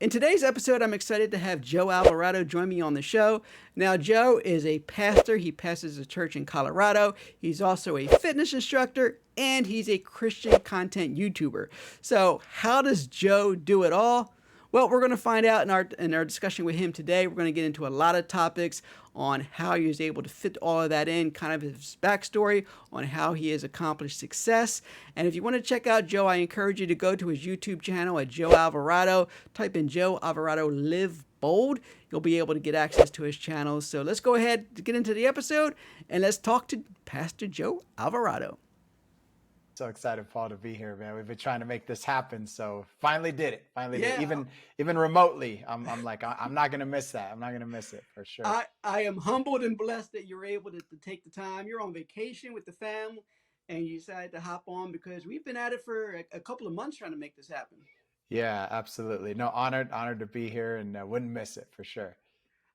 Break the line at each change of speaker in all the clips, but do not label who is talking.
In today's episode, I'm excited to have Joe Alvarado join me on the show. Now, Joe is a pastor. He pastors a church in Colorado. He's also a fitness instructor, and he's a Christian content YouTuber. So, how does Joe do it all? Well, we're going to find out in our discussion with him today. We're going to get into a lot of topics on how he was able to fit all of that in, kind of his backstory on how he has accomplished success. And if you want to check out Joe, I encourage you to go to his YouTube channel at Joe Alvarado. Type in Joe Alvarado Live Bold. You'll be able to get access to his channel. So let's go ahead to get into the episode and let's talk to Pastor Joe Alvarado.
So excited, Paul, to be here, man. We've been trying to make this happen, so finally did it. Even remotely. I'm like, I'm not gonna miss that. I'm not gonna miss it for sure.
I am humbled and blessed that you're able to take the time. You're on vacation with the family, and you decided to hop on because we've been at it for a couple of months trying to make this happen.
Yeah, absolutely. No, honored to be here, and wouldn't miss it for sure.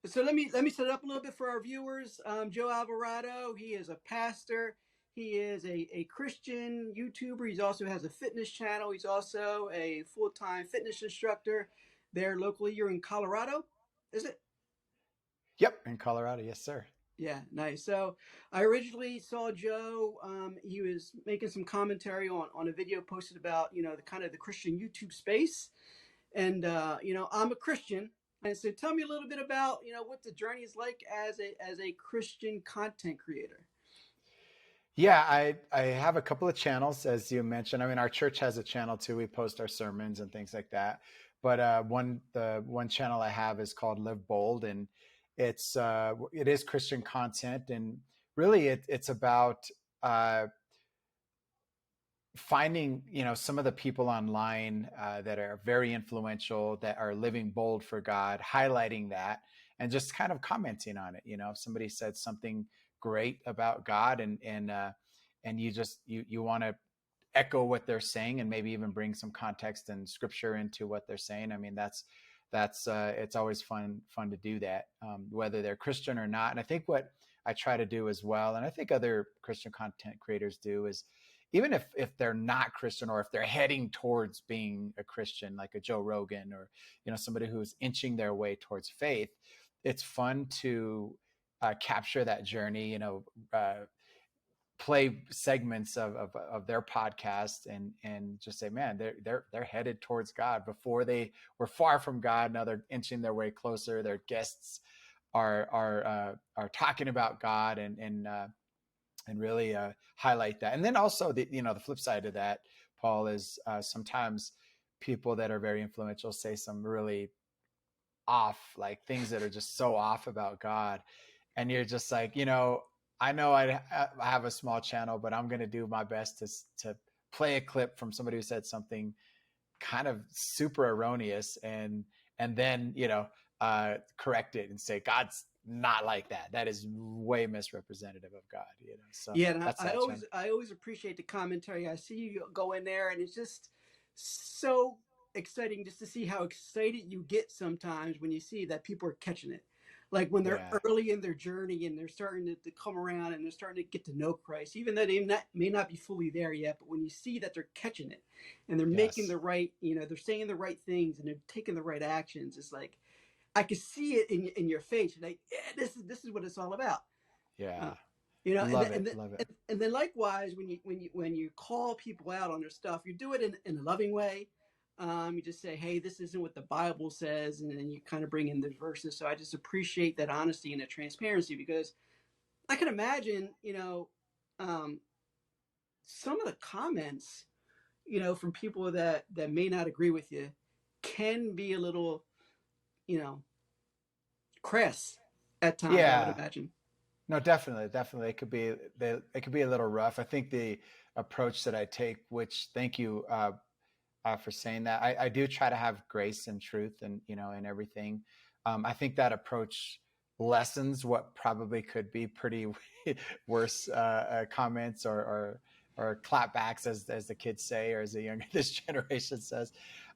So let me set it up a little bit for our viewers. Joe Alvarado, he is a pastor. He is a Christian YouTuber. He also has a fitness channel. He's also a full-time fitness instructor there locally. You're in Colorado, is it?
Yep, in Colorado, yes, sir.
Yeah, nice. So I originally saw Joe. He was making some commentary on a video posted about the kind of the Christian YouTube space, and I'm a Christian, and so tell me a little bit about what the journey is like as a Christian content creator.
Yeah, I have a couple of channels, as you mentioned. I mean, our church has a channel too. We post our sermons and things like that. But the one channel I have is called Live Bold, and it is Christian content, and really it's about finding some of the people online that are very influential, that are living bold for God, highlighting that and just kind of commenting on it. If somebody said something great about God, and you want to echo what they're saying and maybe even bring some context and scripture into what they're saying. I mean, that's it's always fun to do that, whether they're Christian or not. And I think what I try to do as well, and I think other Christian content creators do, is even if they're not Christian, or if they're heading towards being a Christian, like a Joe Rogan, or somebody who's inching their way towards faith, it's fun to capture that journey. Play segments of their podcast and just say, man, they're headed towards God. Before they were far from God, now they're inching their way closer. Their guests are talking about God and really highlight that. And then also the flip side of that, Paul, is sometimes people that are very influential say some really off, like things that are just so off about God. And you're just like, I know I have a small channel, but I'm going to do my best to play a clip from somebody who said something kind of super erroneous, and then correct it and say God's not like that. That is way misrepresentative of God. So
Yeah, and
that's that channel.
I always appreciate the commentary. I see you go in there, and it's just so exciting just to see how excited you get sometimes when you see that people are catching it. Like when they're
Yeah.
early in their journey and they're starting to come around and they're starting to get to know Christ, even though they may not be fully there yet. But when you see that they're catching it and they're making
Yes.
the right, they're saying the right things and they're taking the right actions, it's like I can see it in your face. You're like, yeah, this is what it's all about. Uh,
Yeah.
and
Love
then,
it. Love it.
and then likewise, when you call people out on their stuff, you do it in a loving way. You just say, "Hey, this isn't what the Bible says," and then you kind of bring in the verses. So I just appreciate that honesty and that transparency because I can imagine, um, some of the comments, from people that may not agree with you, can be a little, you know, crass at times. I would
Yeah.
imagine.
No, definitely. It could be a little rough. I think the approach that I take, which thank you for saying that. I do try to have grace and truth, and in everything. I think that approach lessens what probably could be pretty worse comments or clapbacks, as the kids say, or as the younger this generation says.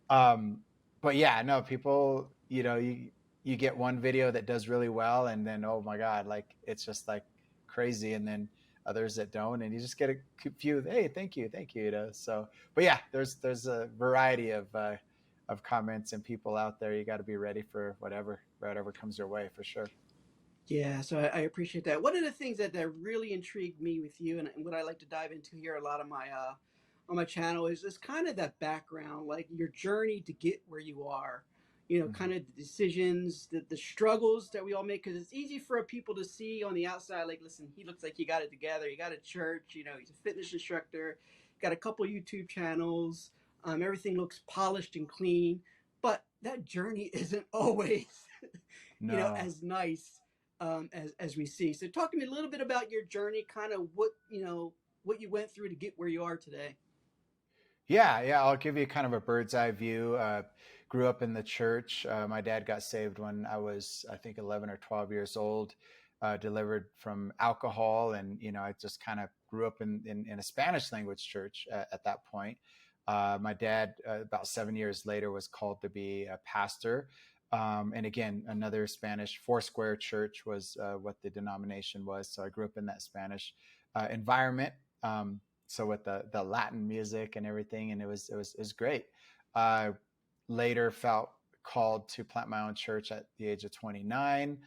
Um, but yeah, no, people, you get one video that does really well, and then oh my God, like it's just like crazy, and then others that don't, and you just get a few, hey, thank you, So, but yeah, there's a variety of of comments and people out there. You got to be ready for whatever comes your way, for sure.
Yeah, so I appreciate that. One of the things that really intrigued me with you, and what I like to dive into here a lot on my channel, is just kind of that background, like your journey to get where you are.
Hmm.
Kind of the decisions, the struggles that we all make, because it's easy for people to see on the outside. Like, listen, he looks like he got it together. He got a church. He's a fitness instructor. Got a couple YouTube channels. Everything looks polished and clean, but that journey isn't always,
No.
as nice as we see. So, talk to me a little bit about your journey, kind of what you went through to get where you are today.
Yeah. I'll give you kind of a bird's eye view. Grew up in the church. My dad got saved when I was, I think, 11 or 12 years old. Delivered from alcohol, and I just kind of grew up in a Spanish language church at that point. My dad, about 7 years later, was called to be a pastor. And again, another Spanish Foursquare church was what the denomination was. So I grew up in that Spanish environment. So with the Latin music and everything, and it was great. Uh, Later felt called to plant my own church at the age of 29,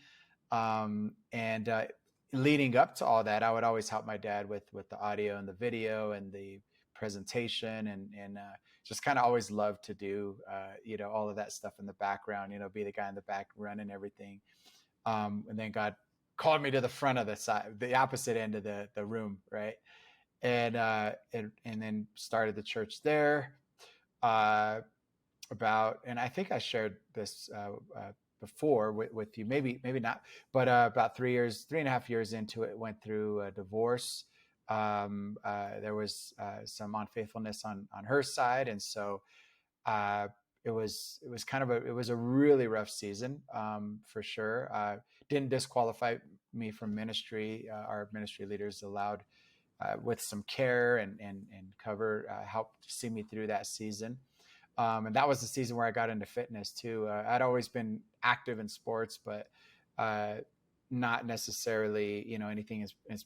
and leading up to all that, I would always help my dad with the audio and the video and the presentation, and just kind of always loved to do all of that stuff in the background. Be the guy in the back running everything. And then God called me to the front of the opposite end of the room, right? And then started the church there. And I think I shared this before with you, maybe not, but about 3.5 years into it, went through a divorce. There was some unfaithfulness on her side, and so uh, it was a really rough season, for sure. Didn't disqualify me from ministry. Our ministry leaders allowed, with some care and cover, helped see me through that season. And that was the season where I got into fitness too. I'd always been active in sports, but uh, not necessarily, anything in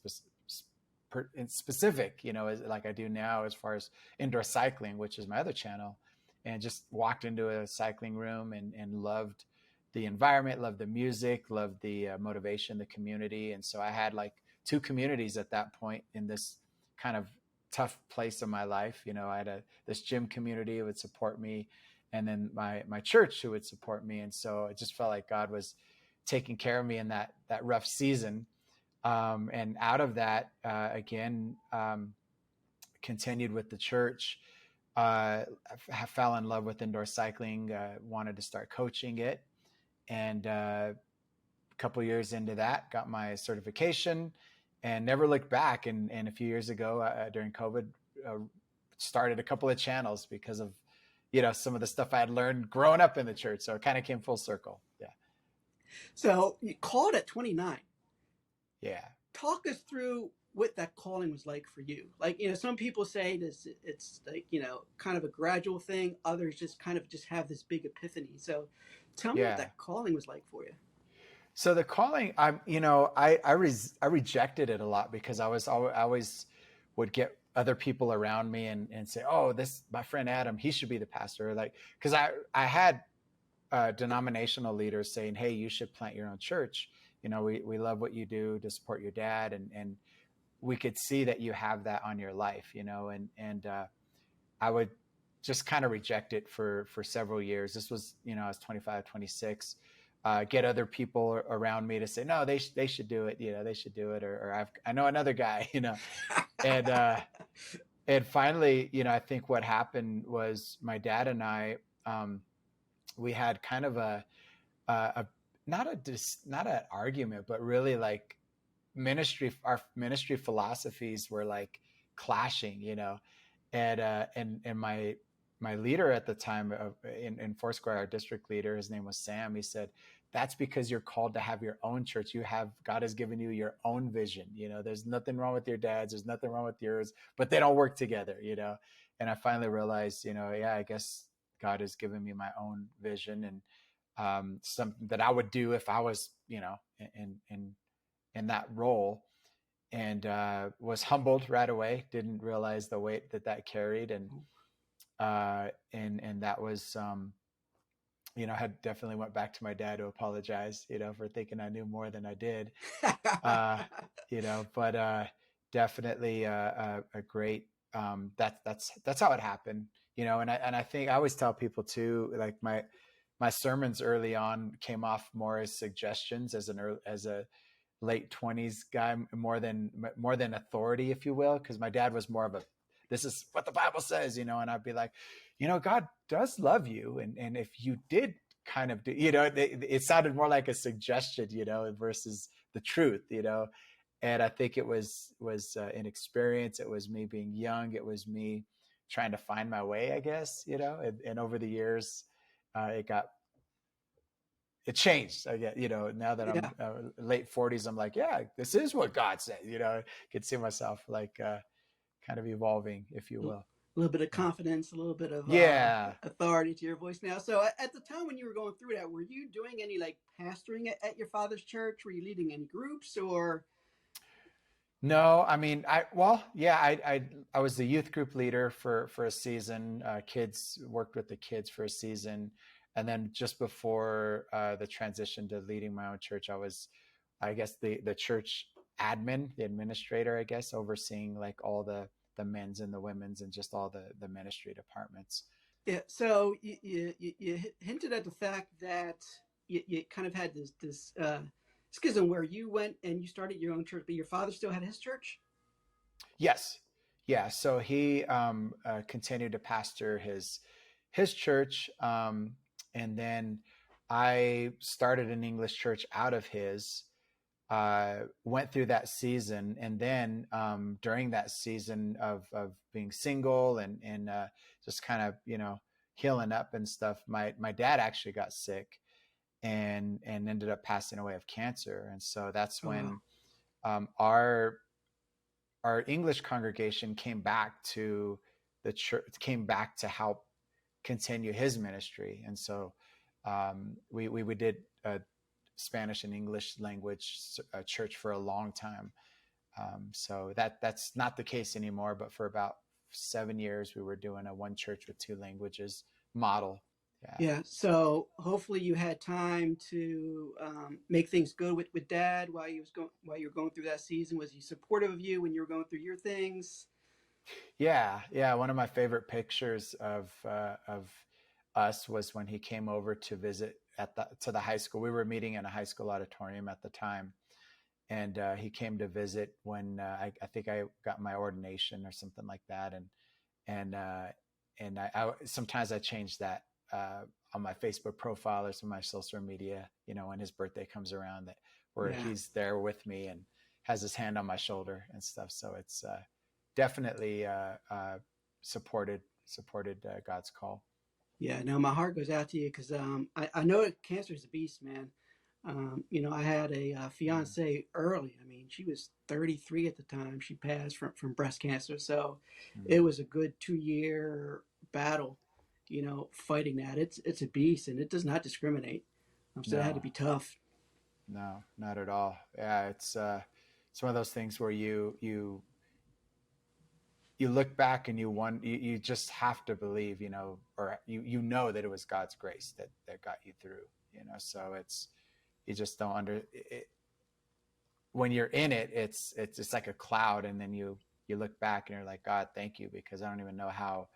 specific, as like I do now, as far as indoor cycling, which is my other channel. And just walked into a cycling room and loved the environment, loved the music, loved the motivation, the community. And so I had like two communities at that point in this kind of tough place of my life. I had this gym community who would support me, and then my church who would support me. And so it just felt like God was taking care of me in that rough season. And out of that, again, continued with the church. I fell in love with indoor cycling, wanted to start coaching it. And a couple years into that, got my certification and never looked back. And a few years ago, during COVID, started a couple of channels because of, some of the stuff I had learned growing up in the church. So it kind of came full circle. Yeah.
So, you called at 29.
Yeah.
Talk us through what that calling was like for you. Like, some people say this, it's like, kind of a gradual thing. Others just kind of just have this big epiphany. So tell me what
Yeah.
that calling was like for you.
So the calling, I rejected it a lot because I always would get other people around me and say, oh, this, my friend Adam, he should be the pastor. Like, cause I had denominational leaders saying, hey, you should plant your own church. We love what you do to support your dad. And we could see that you have that on your life, and I would just kind of reject it for several years. This was, I was 25, 26. Get other people around me to say, no, they should do it. They should do it. Or I know another guy, and, and finally, I think what happened was my dad and I, we had kind of a not an argument, but really like our ministry philosophies were like clashing, and my leader at the time in Foursquare, our district leader, his name was Sam. He said, that's because you're called to have your own church. God has given you your own vision. There's nothing wrong with your dad's. There's nothing wrong with yours, but they don't work together, And I finally realized, yeah, I guess God has given me my own vision, and something that I would do if I was, in that role. And was humbled right away. Didn't realize the weight that carried, and that was I had definitely went back to my dad to apologize, for thinking I knew more than I did. Uh, but definitely a great, that's how it happened, and I think I always tell people too, like my sermons early on came off more as suggestions as a late 20s guy, more than authority, if you will, because my dad was more of a, this is what the Bible says, and I'd be like, God does love you, and if you did kind of do, it sounded more like a suggestion, versus the truth, and I think it was an experience. It was me being young. It was me trying to find my way, I guess, and over the years, it got it changed. I get, now that I'm
Yeah.
late 40s, I'm like, yeah, this is what God said. I could see myself like kind of evolving, if you
A
will.
little bit of
Yeah.
confidence, a little bit of
Yeah.
authority to your voice now. So at the time when you were going through that, were you doing any like pastoring at your father's church? Were you leading any groups or?
No, I mean, yeah, I was the youth group leader for a season. Kids worked with the kids for a season, and then just before the transition to leading my own church, I was, I guess, the church admin, the administrator, I guess, overseeing like all the men's and the women's and just all the ministry departments.
Yeah. So you hinted at the fact that you kind of had this schism where you went and you started your own church, but your father still had his church.
Yes. Yeah. So he continued to pastor his church, and then I started an English church out of his. Went through that season, and then during that season of being single and just kind of healing up and stuff, my dad actually got sick and ended up passing away of cancer, and so that's
Oh wow.
when our English congregation came back to the church, came back to help continue his ministry. And so we did a Spanish and English language church for a long time. So that's not the case anymore, but for about 7 years, we were doing a one church with two languages model. Yeah.
Yeah, so hopefully you had time to make things good with dad while you were going through that season. Was he supportive of you when you were going through your things?
Yeah, yeah. One of my favorite pictures of us was when he came over to visit to the high school. We were meeting in a high school auditorium at the time, and he came to visit when I think I got my ordination or something like that, and uh, and I sometimes I change that on my Facebook profile or some of my social media. When his birthday comes around, that where
Yeah,
he's there with me and has his hand on my shoulder and stuff. So it's definitely supported God's call.
yeah. No, my heart goes out to you because I know that cancer is a beast, man. I had a
Mm.
fiance early. I mean, she was 33 at the time. She passed from breast cancer. So it
Mm.
was a good 2 year battle, fighting that. It's a beast and it does not discriminate. So it had to
No,
be tough.
no, not at all. Yeah, it's one of those things where you look back and you just have to believe, or you know that it was God's grace that got you through, so it's you just don't when you're in it, it's like a cloud, and then you look back and you're like, God, thank you, because I don't even know how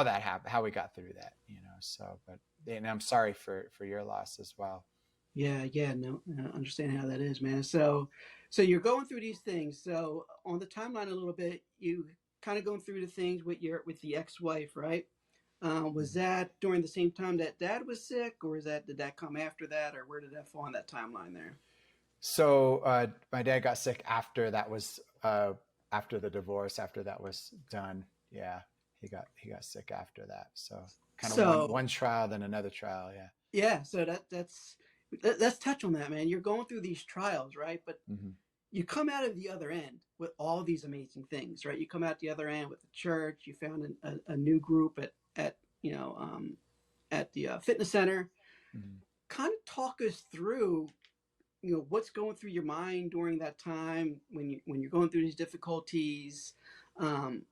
that happened, how we got through that, so, but and I'm sorry for your loss as well.
Yeah, yeah, no, I understand how that is, man. So you're going through these things. So on the timeline a little bit, you kind of going through the things with the ex-wife, right? Was
Mhm.
that during the same time that dad was sick, or did that come after that, or where did that fall on that timeline there?
So my dad got sick after the divorce, after that was done. Yeah, he got sick after that. So kind of one
So
one trial, then another trial. Yeah.
yeah, so let's touch on that, man. You're going through these trials, right? But
Hmm.
you come out of the other end with all these amazing things, right? You come out the other end with the church. You found a new group at the fitness center.
Hmm.
Kind of talk us through, what's going through your mind during that time when you're going through these difficulties. Um,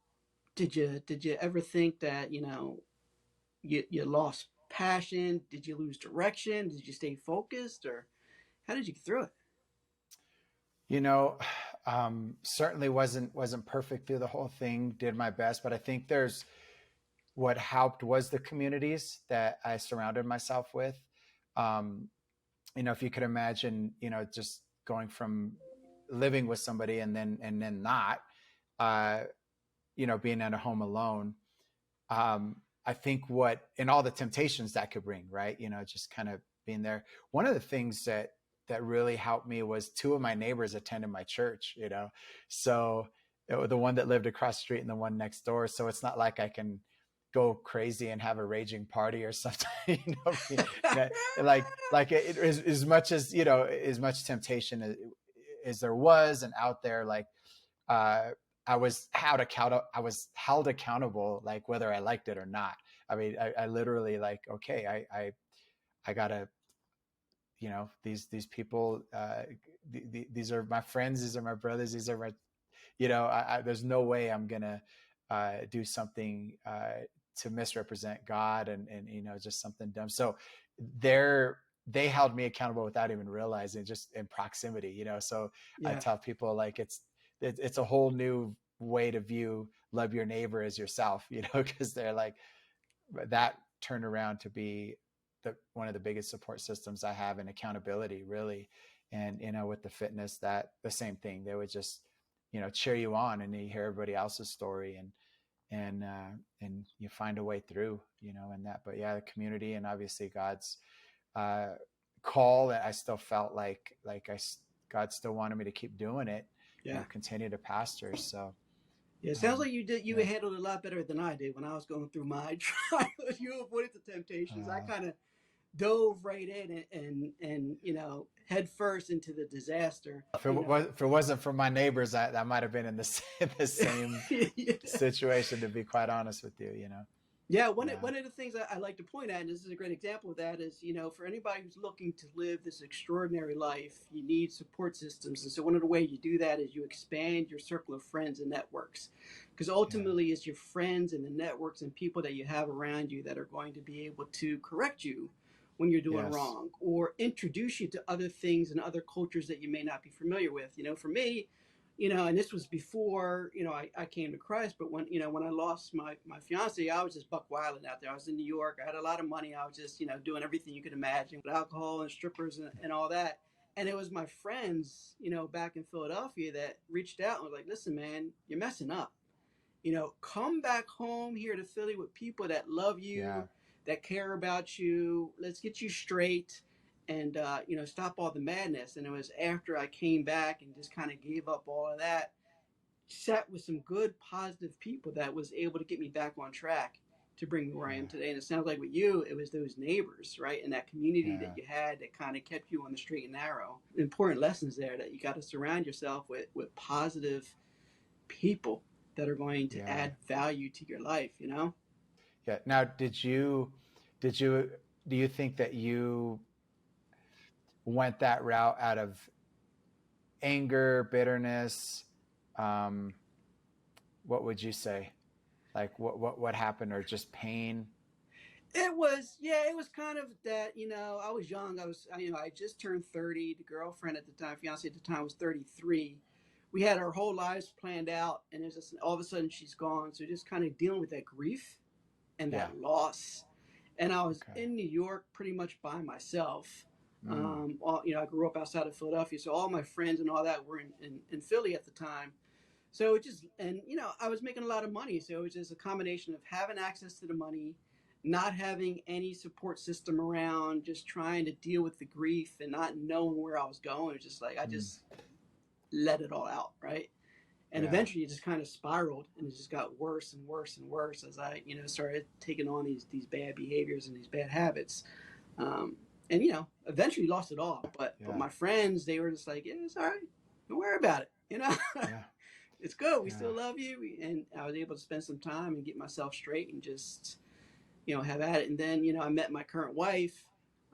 did you ever think that you lost passion? Did you lose direction? Did you stay focused, or how did you get through it?
You know, certainly wasn't perfect through the whole thing. Did my best, but I think there's what helped was the communities that I surrounded myself with. Um, if you could imagine, just going from living with somebody and then not, uh, being at a home alone. I think what and all the temptations that could bring, right? Just kind of being there. One of the things that really helped me was two of my neighbors attended my church. So the one that lived across the street and the one next door. So it's not like I can go crazy and have a raging party or something. As much as much temptation as there was and out there, like uh, I was held accountable, like whether I liked it or not. I mean, I literally like, okay, I gotta, these people, these are my friends, these are my brothers, these are my, there's no way I'm gonna do something to misrepresent God and just something dumb. So they held me accountable without even realizing, just in proximity. So I
Yeah,
tell people like it's a whole new way to view love your neighbor as yourself, because they're like that turned around to be one of the biggest support systems I have in accountability, really. And with the fitness, that the same thing, they would just cheer you on, and you hear everybody else's story, and you find a way through, and that. But yeah, the community and obviously God's uh, call. I still felt like God still wanted me to keep doing it,
yeah.
continue to pastor. So
Yeah, it sounds
um,
like you
yeah,
handled it a lot better than I did when I was going through my trials. You avoided the temptations. I
uh,
kind of dove right in and head first into the disaster.
if it wasn't for my neighbors, I might have been in the same
Yeah.
situation. To be quite honest with you,
Yeah,
yeah,
one of the things I like to point at, and this is a great example of that, is for anybody who's looking to live this extraordinary life, you need support systems. And so one of the ways you do that is you expand your circle of friends and networks, because
yeah,
ultimately it's your friends and the networks and people that you have around you that are going to be able to correct you when you're doing
yes,
wrong, or introduce you to other things and other cultures that you may not be familiar with. For me, and this was before, I came to Christ. But when I lost my fiance, I was just buck wilding out there. I was in New York. I had a lot of money. I was just, doing everything you could imagine with alcohol and strippers and all that. And it was my friends, back in Philadelphia that reached out and was like, listen, man, you're messing up. Come back home here to Philly with people that love
yeah,
you, that care about you. Let's get you straight and, stop all the madness. And it was after I came back and just kind of gave up all of that, sat with some good, positive people that was able to get me back on track to bring me where I am
yeah,
today. And it sounds like with you, it was those neighbors, right? And that community
yeah,
that you had that kind of kept you on the straight and narrow. Important lessons there, that you got to surround yourself with positive people that are going to
yeah,
add value to your life.
yeah. Now, did you do you think that you went that route out of anger, bitterness? Um, what would you say? Like what happened, or just pain?
It was kind of that. I was young. I just turned 30. The girlfriend at the time, fiance at the time, was 33. We had our whole lives planned out, and it's just all of a sudden she's gone. So just kind of dealing with that grief and
Yeah.
that loss. And I was
Okay.
in New York pretty much by myself.
Mm,
I grew up outside of Philadelphia, so all my friends and all that were in Philly at the time. So it just, and I was making a lot of money. So it was just a combination of having access to the money, not having any support system around, just trying to deal with the grief and not knowing where I was going. It was just like, I
mm,
just let it all out, right? And
yeah.
eventually it just kind of spiraled, and it just got worse and worse and worse as I, started taking on these bad behaviors and these bad habits. And eventually lost it all. But
Yeah.
my friends, they were just like, yeah, it's all right. Don't worry about it.
Yeah.
It's good. We
Yeah.
still love you. And I was able to spend some time and get myself straight and just, have at it. And then, I met my current wife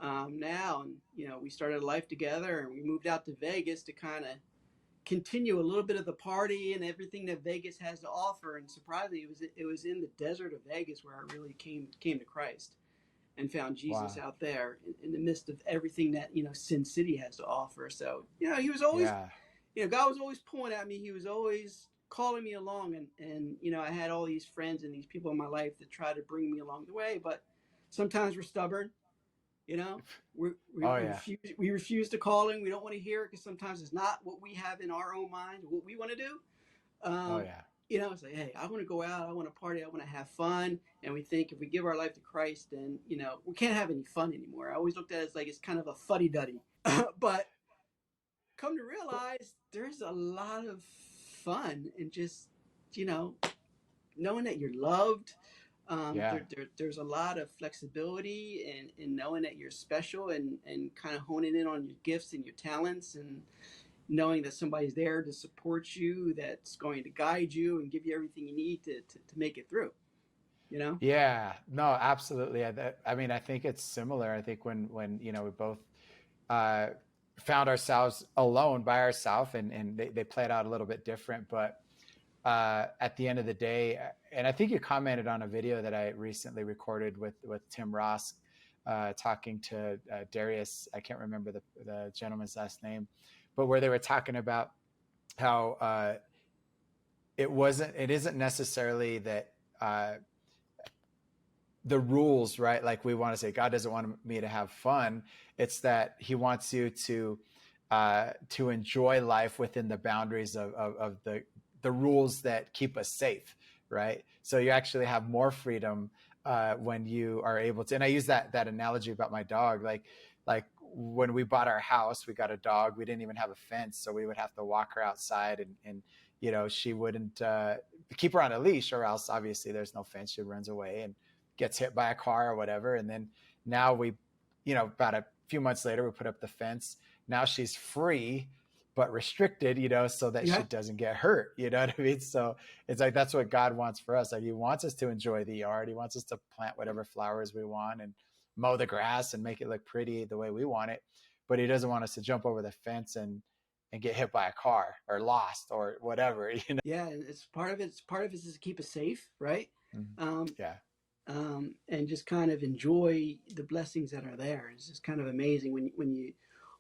now, and, we started a life together, and we moved out to Vegas to kind of continue a little bit of the party and everything that Vegas has to offer. And surprisingly, it was in the desert of Vegas where I really came to Christ. and found Jesus
Wow.
out there in the midst of everything that, Sin City has to offer. So, he was always,
Yeah.
God was always pulling at me. He was always calling me along. And I had all these friends and these people in my life that try to bring me along the way. But sometimes we're stubborn, you know,
Oh yeah.
we refuse to call him. We don't want to hear it because sometimes it's not what we have in our own mind, what we want to do.
Oh
Um,
yeah.
it's like, hey, I want to go out, I want to party, I want to have fun. And we think if we give our life to Christ, then, we can't have any fun anymore. I always looked at it as like it's kind of a fuddy duddy. But come to realize there's a lot of fun in just, you know, knowing that you're loved.
Yeah.
There's a lot of flexibility in knowing that you're special and kind of honing in on your gifts and your talents and knowing that somebody's there to support you, that's going to guide you and give you everything you need to make it through, you know?
Yeah, no, absolutely. I mean, I think it's similar. I think when we both uh, found ourselves alone by ourselves, and they played out a little bit different, but at the end of the day, and I think you commented on a video that I recently recorded with Tim Ross, talking to Darius. I can't remember the gentleman's last name, but where they were talking about how it isn't necessarily that. The rules, right? Like we want to say, God doesn't want me to have fun. It's that He wants you to enjoy life within the boundaries of the rules that keep us safe, right? So you actually have more freedom when you are able to. And I use that analogy about my dog, like when we bought our house, we got a dog. We didn't even have a fence, so we would have to walk her outside, and she wouldn't keep her on a leash, or else obviously there's no fence. She runs away and gets hit by a car or whatever. And then now about a few months later, we put up the fence. Now she's free, but restricted, so that she
Yeah.
doesn't get hurt. You know what I mean? So it's like, that's what God wants for us. Like He wants us to enjoy the yard. He wants us to plant whatever flowers we want and mow the grass and make it look pretty the way we want it. But He doesn't want us to jump over the fence and get hit by a car or lost or whatever.
Yeah. And part of it is to keep us safe. Right.
Mhm.
Um,
Yeah.
and just kind of enjoy the blessings that are there. It's just kind of amazing when you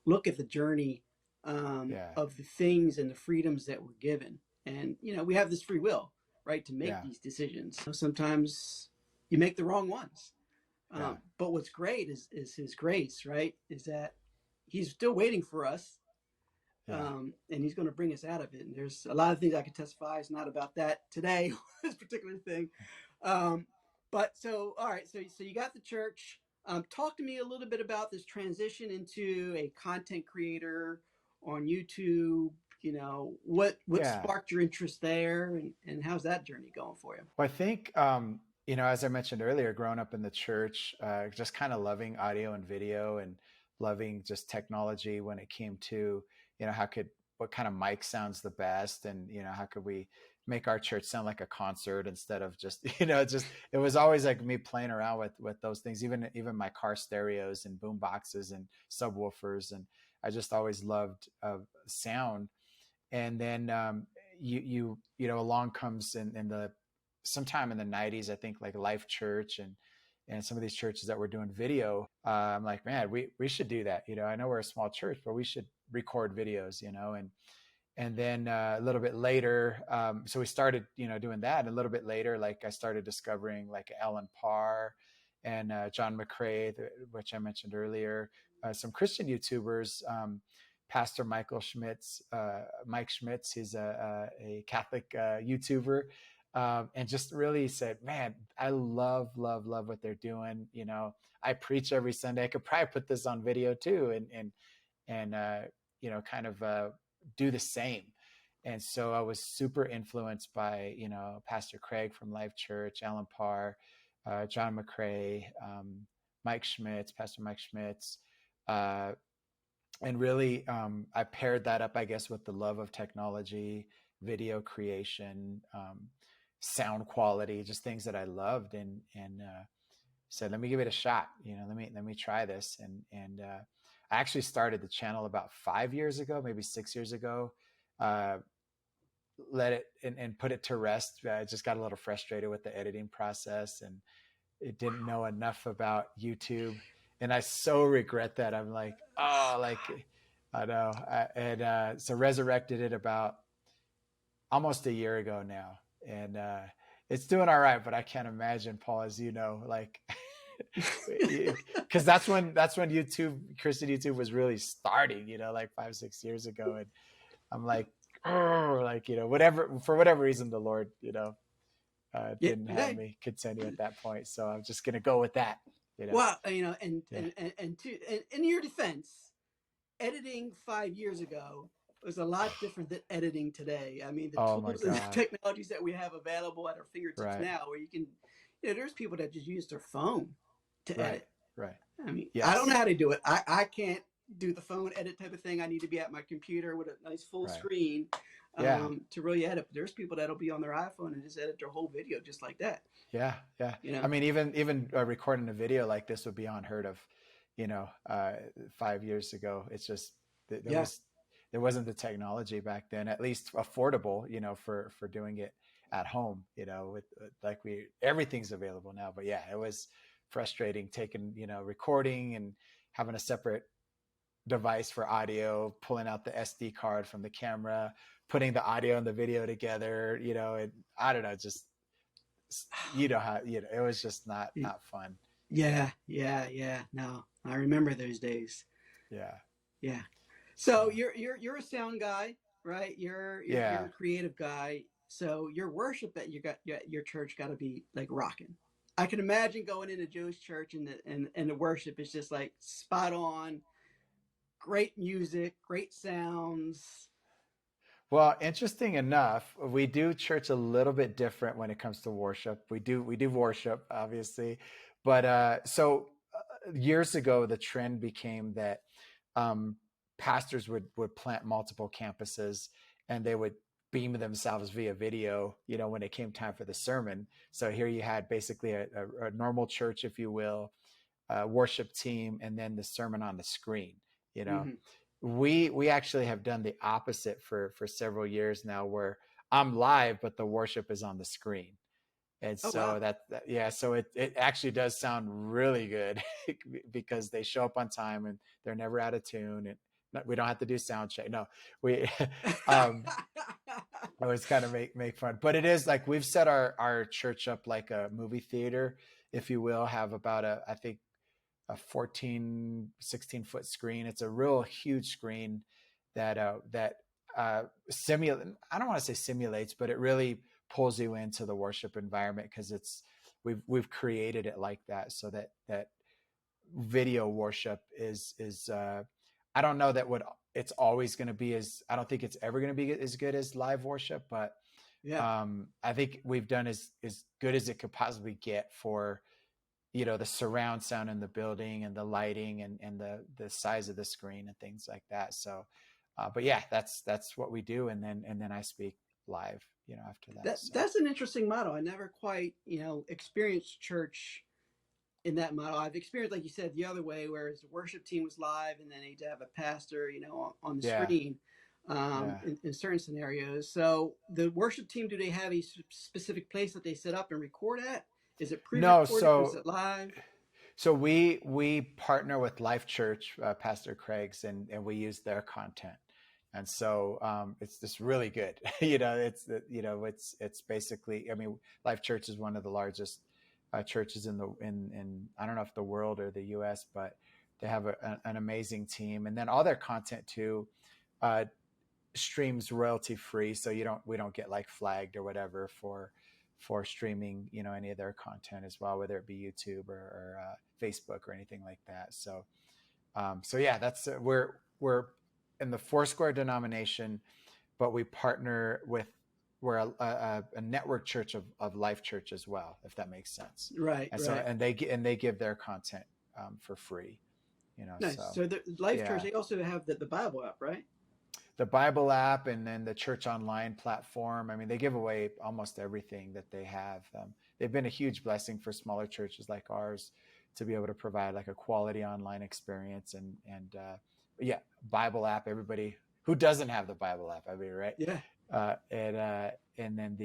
look at the journey
Yeah.
of the things and the freedoms that we're given. And we have this free will, right, to make
Yeah.
these decisions. Sometimes you make the wrong ones,
Yeah.
but what's great is His grace, right? Is that He's still waiting for us,
Yeah.
and He's going to bring us out of it. And there's a lot of things I could testify. It's not about that today, this particular thing. Um, but so, all right, so you got the church. Talk to me a little bit about this transition into a content creator on YouTube. What
Yeah.
sparked your interest there, and how's that journey going for you?
Well, I think, as I mentioned earlier, growing up in the church, just kind of loving audio and video and loving just technology when it came to, what kind of mic sounds the best, and, how could we make our church sound like a concert instead of just, it was always like me playing around with those things, even my car stereos and boom boxes and subwoofers. And I just always loved sound. And then along comes in the sometime in the 90s, I think, like Life Church and some of these churches that were doing video. I'm like, man, we should do that. I know we're a small church, but we should record videos. And then a little bit later, so we started doing that. And a little bit later, like I started discovering like Alan Parr and John McCrae, which I mentioned earlier, some Christian YouTubers. Pastor Mike Schmitz, he's a Catholic YouTuber, and just really said, man, I love what they're doing. I preach every Sunday. I could probably put this on video too, and kind of do the same. And so I was super influenced by Pastor Craig from Life Church, Alan Parr, John McCrae, Pastor Mike Schmitz. And really, I paired that up, I guess, with the love of technology, video creation, sound quality, just things that I loved, and said, let me give it a shot. Let me try this. And I actually started the channel about 5 years ago, maybe 6 years ago. Let it and put it to rest. I just got a little frustrated with the editing process, and didn't know enough about YouTube, and I so regret that. I'm like, oh, like I know, so resurrected it about almost a year ago now, and it's doing all right. But I can't imagine, Paul, as you know, like because that's when YouTube, Christian YouTube, was really starting. Like 5-6 years ago, and I'm like, oh, like whatever, for whatever reason, the Lord,
Yeah,
didn't have
hey,
me continue at that point. So I'm just gonna go with that.
well, and
Yeah.
in your defense, editing 5 years ago was a lot different than editing today. I mean, the
Oh my
tools and the
God.
technologies that we have available at our fingertips
Right.
now, where you can, there's people that just use their phone to
Right.
edit.
Right.
I mean, I don't know
Yes.
how to do it. I can't do the phone edit type of thing. I need to be at my computer with a nice full
Right.
screen
Yeah.
to really edit. But there's people that'll be on their iPhone and just edit their whole video just like that.
Yeah. Yeah.
You know?
I mean, even recording a video like this would be unheard of, you know, uh, 5 years ago. It's just
Yeah.
there wasn't the technology back then, at least affordable, for doing it at home, with like everything's available now. But yeah, it was frustrating taking, recording and having a separate device for audio, pulling out the SD card from the camera, putting the audio and the video together, and I don't know, just how, it was just not fun.
Yeah. No, I remember those days.
Yeah.
Yeah. So
So
you're a sound guy, right? You're
yeah.
a creative guy. So your worship at your church got to be like rocking. I can imagine going into Joe's church and the worship is just like spot on, great music, great sounds.
Well, interesting enough, we do church a little bit different when it comes to worship. We do worship, obviously, but years ago the trend became that um, pastors would plant multiple campuses, and they would beam themselves via video, when it came time for the sermon. So here you had basically a normal church, if you will, worship team, and then the sermon on the screen. You know,
Mm-hmm.
we actually have done the opposite for several years now, where I'm live, but the worship is on the screen. And
Oh
so
wow.
yeah, so it actually does sound really good because they show up on time and they're never out of tune, and we don't have to do sound check. No, we um always kind of make fun, but it is like we've set our church up like a movie theater, if you will, have about I think a 14-16 foot screen. It's a real huge screen that simulate, I don't want to say simulates, but it really pulls you into the worship environment, because we've created it like that, so that video worship is I don't know that what it's always going to be, as I don't think it's ever going to be as good as live worship, but
Yeah.
I think we've done as good as it could possibly get for the surround sound in the building, and the lighting, and the size of the screen and things like that. So but yeah, that's what we do, and then I speak live, after that. So
That's an interesting model. I never quite, experienced church in that model. I've experienced, like you said, the other way, whereas the worship team was live and then they'd have a pastor, on the
yeah.
screen
Yeah.
in certain scenarios. So the worship team, do they have a specific place that they set up and record at? Is it
No,
pre-recorded? Is it live?
so we partner with Life Church, Pastor Craig's, and we use their content, and so it's just really good. It's basically, I mean, Life Church is one of the largest churches in I don't know if the world or the U.S., but they have an amazing team, and then all their content too uh, streams royalty free, so we don't get like flagged or whatever for streaming, any of their content as well, whether it be YouTube or Facebook or anything like that. So yeah, that's we're in the Foursquare denomination, but we partner with, we're a network church of Life Church as well, if that makes sense.
Right,
And so
right.
and they give their content for free,
Nice.
so
So the Life Church,
yeah.
they also have the Bible app, right?
The Bible app, and then the church online platform. I mean, they give away almost everything that they have. They've been a huge blessing for smaller churches like ours to be able to provide like a quality online experience, and yeah, Bible app. Everybody who doesn't have the Bible app, I mean, right?
Yeah.
And then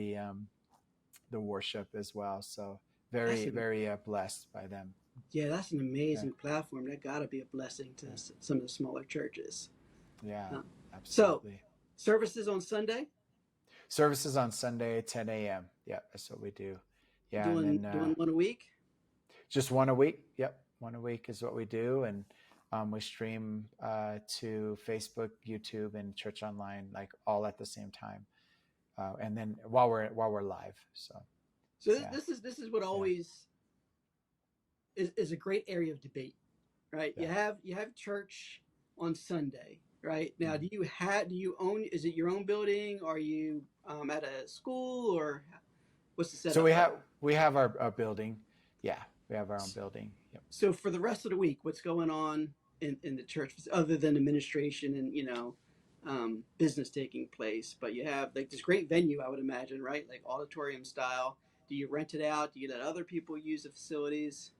the worship as well. So
That's
very,
an
very blessed by them.
Yeah, that's an
Yeah,
amazing platform. That got to be a blessing to
yeah,
some of the smaller churches.
yeah,
Uh, so,
absolutely.
services on Sunday,
Services on Sunday, 10 a.m. Yeah, that's what we do. Yeah, and then
doing one a week.
just one a week. Yep, one a week is what we do, and we stream to Facebook, YouTube, and Church Online, like all at the same time, and then while we're live. So
So
yeah,
this is what
yeah,
always is a great area of debate, right?
yeah.
You have church on Sunday, right? Now,
Mm.
do you own? Is it your own building? Are you at a school, or what's the
So
setup like?
we have our building. Yeah, we have our own building. Yep.
So for the rest of the week, what's going on in the church other than administration and business taking place? But you have like this great venue, I would imagine, right? Like auditorium style. Do you rent it out? Do you let other people use the facilities?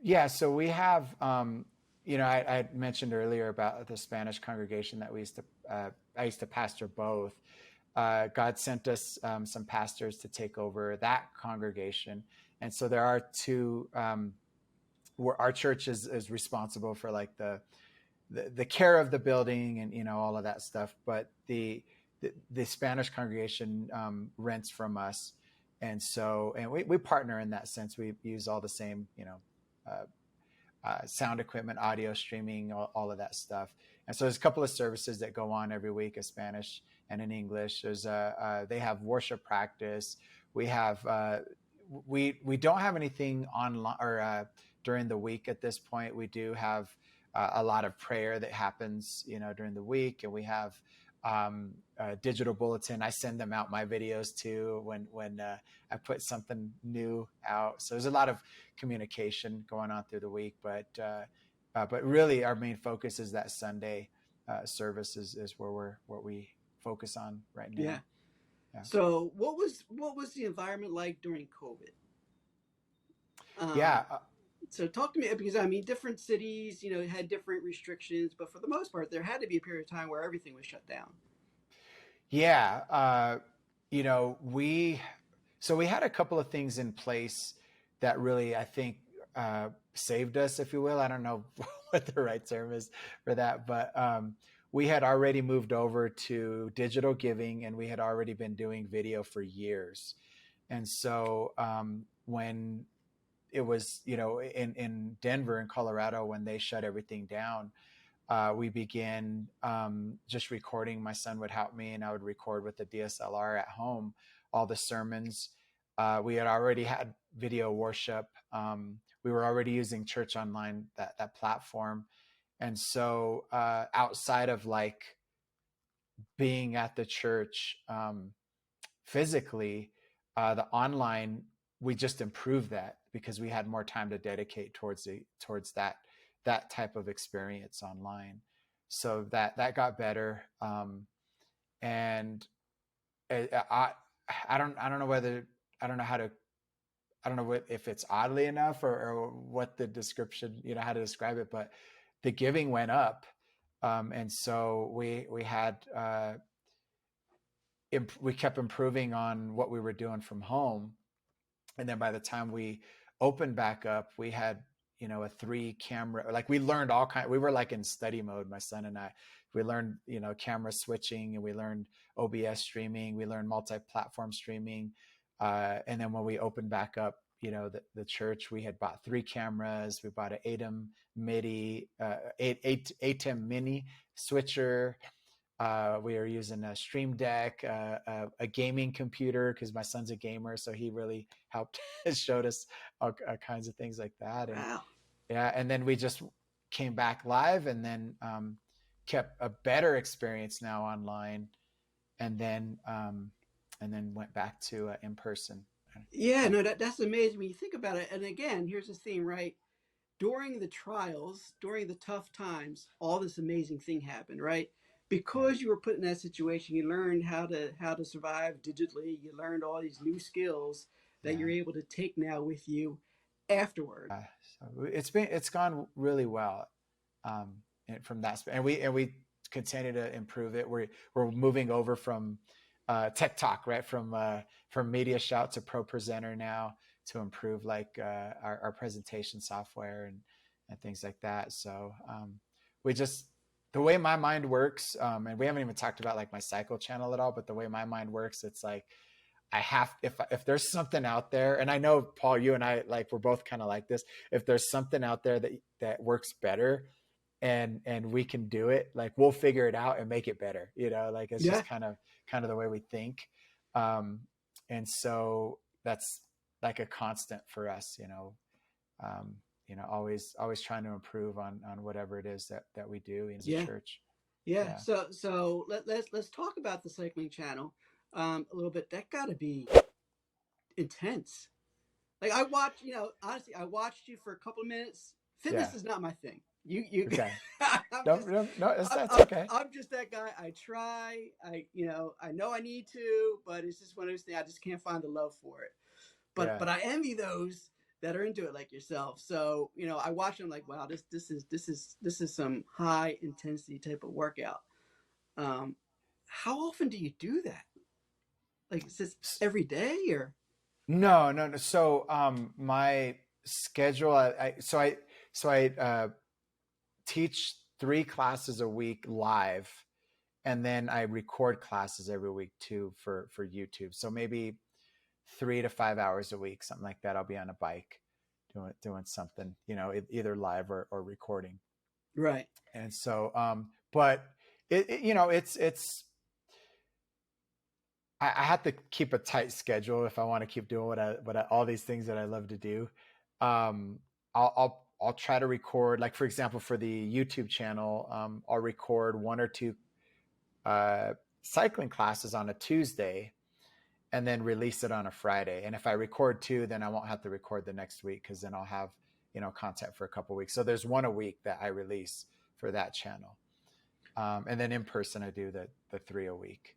Yeah, so we have, I mentioned earlier about the Spanish congregation that I used to pastor both. God sent us some pastors to take over that congregation. And so there are two, where our church is responsible for like the care of the building and, all of that stuff. But the Spanish congregation rents from us. And so, and we partner in that sense. We use all the same, uh, sound equipment, audio streaming, all of that stuff. And so there's a couple of services that go on every week in Spanish and in English. They have worship practice. We have we don't have anything online or during the week at this point. We do have a lot of prayer that happens, during the week, and we have a digital bulletin. I send them out my videos too when I put something new out. So there's a lot of communication going on through the week, but really our main focus is that Sunday service is what we focus on right
Yeah.
now. Yeah.
So what was the environment like during COVID? Um,
Yeah.
so talk to me because I mean different cities, had different restrictions, but for the most part, there had to be a period of time where everything was shut down.
Yeah. We had a couple of things in place that really, I think, saved us, if you will. I don't know what the right term is for that, but we had already moved over to digital giving, and we had already been doing video for years. And so when it was, in Denver and Colorado, when they shut everything down, we began just recording. My son would help me, and I would record with the DSLR at home all the sermons. We had already had video worship. We were already using Church Online, that platform. And so outside of like being at the church physically, the online, we just improved that because we had more time to dedicate towards that type of experience online. So that got better. And I don't know whether, I don't know how to, I don't know if it's oddly enough or what the description, how to describe it, but the giving went up. And so we had, we kept improving on what we were doing from home. And then by the time we opened back up, we had, a 3-camera, like we learned we were like in study mode, my son and I. We learned, camera switching, and we learned OBS streaming. We learned multi-platform streaming. And then when we opened back up, the church, we had bought 3 cameras. We bought an ATEM MIDI, ATEM mini switcher. We were using a Stream Deck, a gaming computer, because my son's a gamer, so he really helped showed us all kinds of things like that. And
Wow.
yeah, and then we just came back live, and then kept a better experience now online, and then went back to in person.
Yeah, no, that's amazing when you think about it. And again, here's the thing, right? During the trials, during the tough times, all this amazing thing happened, right?
Yeah,
Because you were put in that situation, you learned how to survive digitally. You learned all these new skills that
yeah.
you're able to take now with you afterward.
So it's gone really well, from that, and we continue to improve it. We're moving over from Tech Talk, right, from Media Shout to Pro Presenter now. to improve like our presentation software and things like that. So we just, the way my mind works, and we haven't even talked about like my cycle channel at all, but the way my mind works, it's like I have, if there's something out there, and I know Paul, you and I, like, we're both kind of like this. If there's something out there that works better, and we can do it, like, we'll figure it out and make it better. Like, it's
Yeah.
just kind of the way we think. And so that's like a constant for us. Always trying to improve on whatever it is that we do as a
Yeah.
church.
Yeah.
Yeah.
So let's talk about the cycling channel a little bit. That got to be intense. Like I watched, honestly, I watched you for a couple of minutes.
Yeah.
Fitness is not my thing. You.
Okay.
I'm
No,
just,
no, no, that's
I'm,
okay.
I'm just that guy. I try. I know I need to, but it's just one of those things. I just can't find the love for it. But
Yeah.
but I envy those that are into it like yourself. So I watch them like, wow, this is some high intensity type of workout. Um, how often do you do that? Like, is this every day or?
No, no, no. So, my schedule, I teach 3 classes a week live, and then I record classes every week too for YouTube. So maybe 3 to 5 hours a week, something like that. I'll be on a bike doing something, either live or recording.
Right.
And so, but it's I have to keep a tight schedule if I want to keep doing all these things that I love to do. I'll try to record, like, for example, for the YouTube channel, I'll record 1 or 2 cycling classes on a Tuesday, and then release it on a Friday. And if I record 2, then I won't have to record the next week, because then I'll have content for a couple of weeks. So there's 1 a week that I release for that channel, and then in person I do the 3 a week.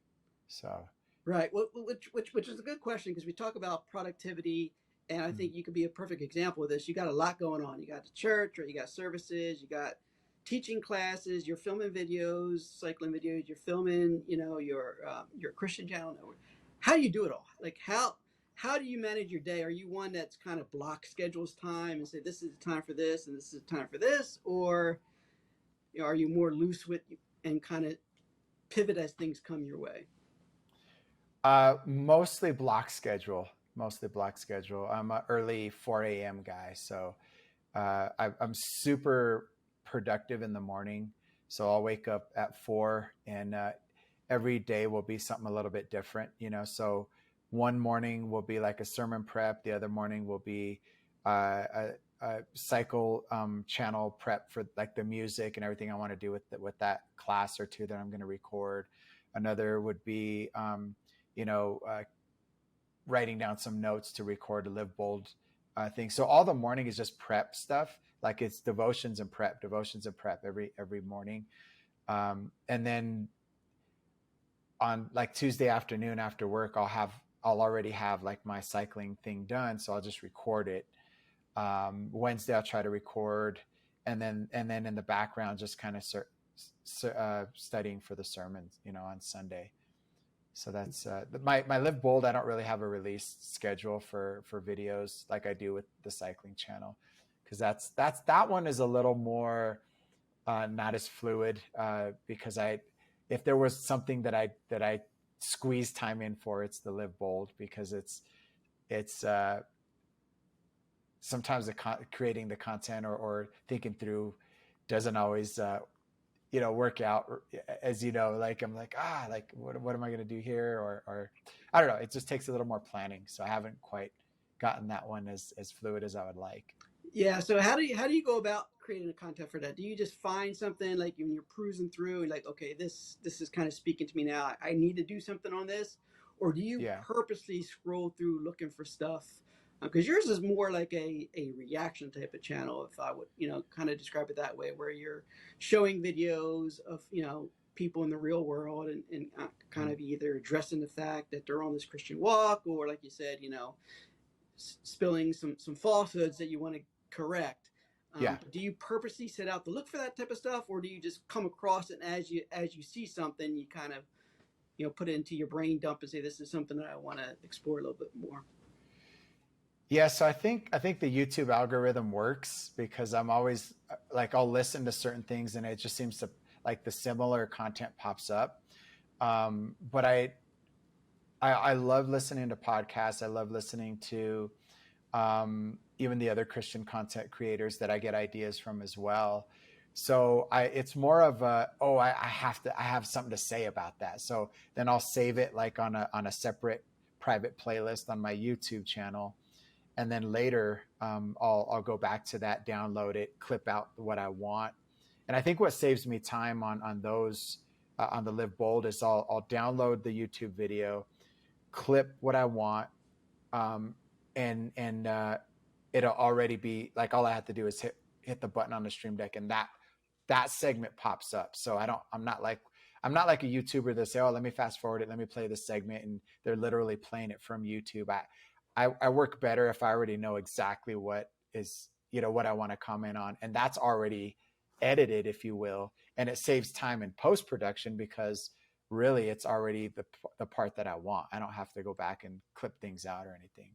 So.
Right. Which is a good question, because we talk about productivity, and I think you could be a perfect example of this. You got a lot going on. You got the church, or you got services, you got teaching classes, you're filming videos, cycling videos, you're filming, your Christian channel. How do you do it all? Like, how do you manage your day? Are you one that's kind of block schedules time and say, this is the time for this and this is the time for this, or are you more loose with and kind of pivot as things come your way?
Mostly block schedule. I'm an early 4 a.m. guy, so I'm super productive in the morning. So I'll wake up at 4, and every day will be something a little bit different. So one morning will be like a sermon prep. The other morning will be a cycle channel prep for like the music and everything I want to do with that class or 2 that I'm going to record. Another would be writing down some notes to record a Live Bold thing. So all the morning is just prep stuff. Like, it's devotions and prep every morning. And then on like Tuesday afternoon after work, I'll already have like my cycling thing done. So I'll just record it. Wednesday I'll try to record, and then in the background just kind of studying for the sermons, on Sunday. So that's my Live Bold. I don't really have a release schedule for videos like I do with the cycling channel, because that one is a little more not as fluid, because if there was something that I squeeze time in for, it's the Live Bold, because it's sometimes creating the content or thinking through doesn't always work out, as like I'm like, like what am I going to do here, or I don't know, it just takes a little more planning. So I haven't quite gotten that one as fluid as I would like.
Yeah. So how do you go about creating the content for that? Do you just find something, like when you're cruising through and like, okay, this is kind of speaking to me now, I need to do something on this, or do you purposely scroll through looking for stuff? Because yours is more like a reaction type of channel, if I would kind of describe it that way, where you're showing videos of people in the real world, and kind of either addressing the fact that they're on this Christian walk, or like you said, spilling some falsehoods that you want to correct. Do you purposely set out to look for that type of stuff, or do you just come across it, and as you see something, you kind of put it into your brain dump and say, this is something that I want to explore a little bit more?
Yeah, so I think the YouTube algorithm works because I'm always like I'll listen to certain things and it just seems to like the similar content pops up. But I love listening to podcasts. I love listening to even the other Christian content creators that I get ideas from as well. So it's more of a, oh, I have something to say about that. So then I'll save it like on a separate private playlist on my YouTube channel, and then later I'll go back to that, download it, clip out what I want. And I think what saves me time on those on the Live Bold is I'll download the YouTube video, clip what I want, um, and it'll already be like all I have to do is hit the button on the Stream Deck, and that segment pops up. So I'm not like a YouTuber that say, oh, let me fast forward it, let me play this segment, and they're literally playing it from YouTube. I work better if I already know exactly what is, what I want to comment on, and that's already edited, if you will, and it saves time in post production because really it's already the part that I want. I don't have to go back and clip things out or anything.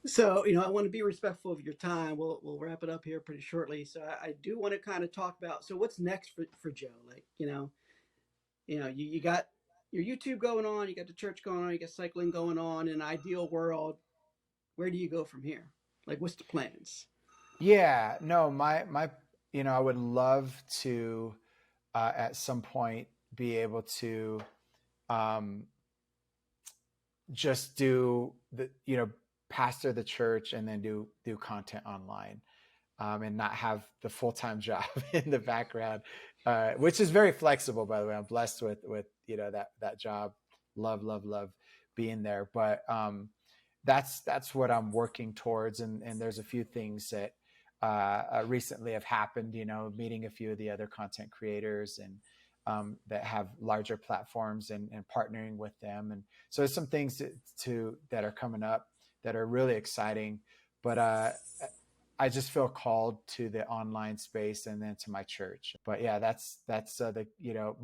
So, I want to be respectful of your time. We'll wrap it up here pretty shortly. So I do want to kind of talk about, so what's next for Joe? Like, you got your YouTube going on, you got the church going on, you got cycling going on. In an ideal world, where do you go from here? Like, what's the plans?
Yeah, no, my I would love to at some point be able to um, just do pastor the church and then do content online, and not have the full-time job in the background, which is very flexible, by the way. I'm blessed with that job. Love being there. But that's what I'm working towards. And there's a few things that recently have happened, meeting a few of the other content creators and that have larger platforms, and partnering with them. And so there's some things that are coming up that are really exciting. But I just feel called to the online space and then to my church. But yeah, that's the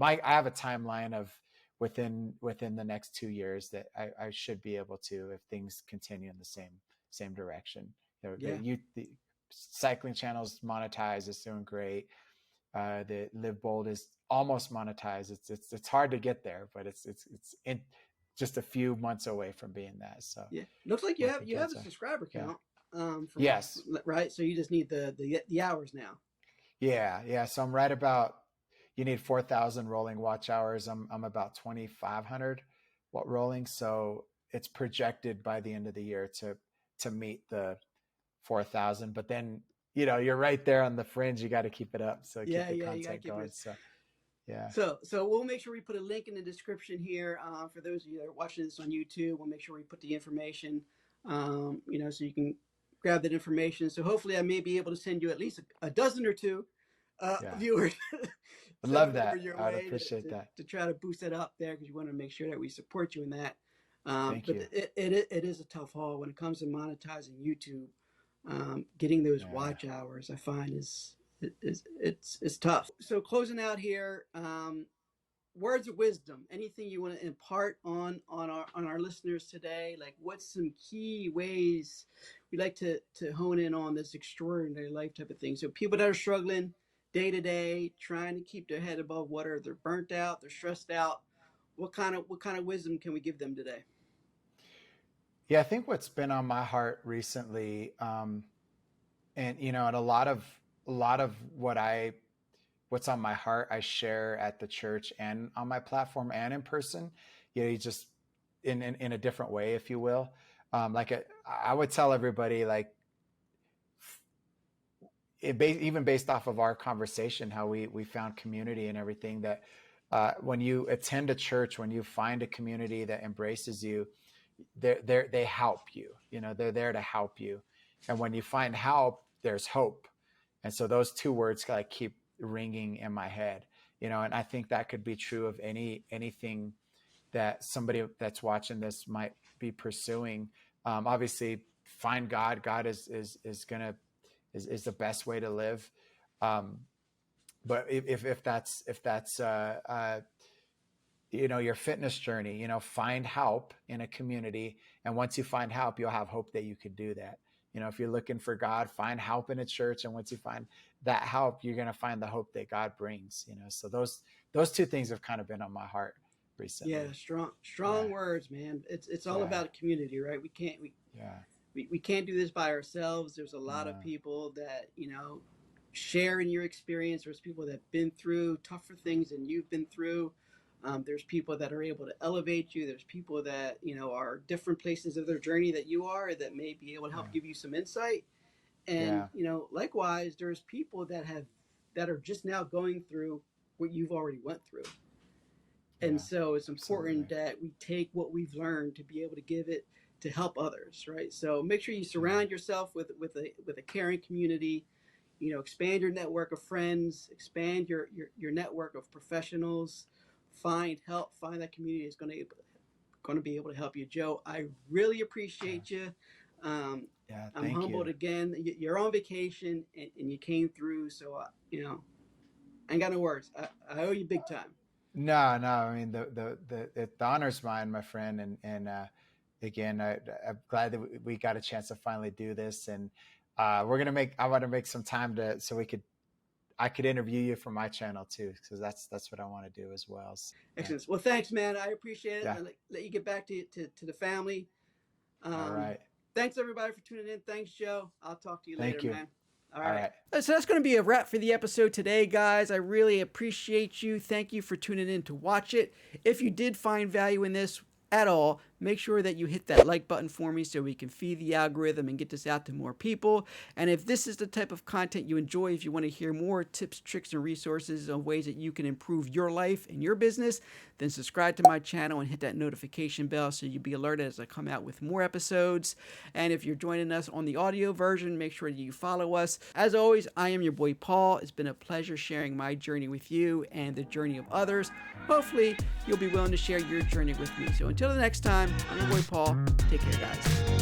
I have a timeline of within the next 2 years that I should be able to, if things continue in the same direction.
Yeah.
The cycling channel's monetized, it's doing great. The Live Bold is almost monetized. It's hard to get there, but it's in just a few months away from being that. So
Yeah, looks like
working
you have
towards
a
that.
subscriber
Yeah.
count.
Yes.
Right. So you just need the hours now.
Yeah. So I'm right about, you need 4,000 rolling watch hours. I'm about 2,500 rolling. So it's projected by the end of the year to meet the 4,000. But then, you're right there on the fringe. You got to keep it up. So keep
Yeah,
the
yeah, you gotta
content
keep
going.
it.
So yeah.
So we'll make sure we put a link in the description here for those of you that are watching this on YouTube. We'll make sure we put the information, so you can grab that information. So hopefully, I may be able to send you at least a dozen or two
Yeah.
viewers.
I
Send
love
them over
that.
your
I'd
way
appreciate that.
to try to boost that up there because you want to make sure that we support you in that.
Thank
But
you.
it is a tough haul when it comes to monetizing YouTube. Getting those
Yeah.
watch hours, I find it's tough. So closing out here, words of wisdom. Anything you want to impart on our listeners today? Like, what's some key ways we like to hone in on this extraordinary life type of thing? So people that are struggling day to day, trying to keep their head above water, they're burnt out, they're stressed out. What kind of wisdom can we give them today?
Yeah, I think what's been on my heart recently, and a lot of what's on my heart, I share at the church and on my platform and in person. You just in a different way, if you will. I would tell everybody, like, even based off of our conversation, how we found community and everything, that when you attend a church, when you find a community that embraces you, they help you. They're there to help you, and when you find help, there's hope. And so those two words like keep ringing in my head. And I think that could be true of anything that somebody that's watching this might be pursuing. Obviously, find God. God is the best way to live. Um, but if that's your fitness journey, find help in a community, and once you find help, you'll have hope that you could do that. if you're looking for God, find help in a church. And once you find that help, you're going to find the hope that God brings, so those two things have kind of been on my heart recently.
Yeah, strong words, man. It's all about a community, right? We can't do this by ourselves. There's a lot of people that, share in your experience. There's people that have been through tougher things than you've been through. There's people that are able to elevate you. There's people that, are different places of their journey that you are, that may be able to help give you some insight. And, likewise, there's people that are just now going through what you've already went through. And so it's important that we take what we've learned to be able to give it to help others, right? So make sure you surround yourself with a caring community. Expand your network of friends, expand your network of professionals. Find help. Find that community is going to be able to help you, Joe. I really appreciate you. I'm humbled again. You're on vacation and you came through, so I ain't got no words. I owe you big time.
No. I mean, the honor's mine, my friend. And again, I'm glad that we got a chance to finally do this. And I want to make some time so I could interview you for my channel too, because that's what I want to do as well. So,
excellent. Well, thanks, man. I appreciate it. I'll let you get back to the family.
All right.
Thanks everybody for tuning in. Thanks, Joe. I'll talk to you later, man. All right.
So that's going to be a wrap for the episode today, guys. I really appreciate you. Thank you for tuning in to watch it. If you did find value in this at all, make sure that you hit that like button for me so we can feed the algorithm and get this out to more people. And if this is the type of content you enjoy, if you want to hear more tips, tricks, and resources on ways that you can improve your life and your business, then subscribe to my channel and hit that notification bell so you'll be alerted as I come out with more episodes. And if you're joining us on the audio version, make sure that you follow us. As always, I am your boy Paul. It's been a pleasure sharing my journey with you and the journey of others. Hopefully, you'll be willing to share your journey with me. So until the next time, I'm your boy Paul. Take care, guys.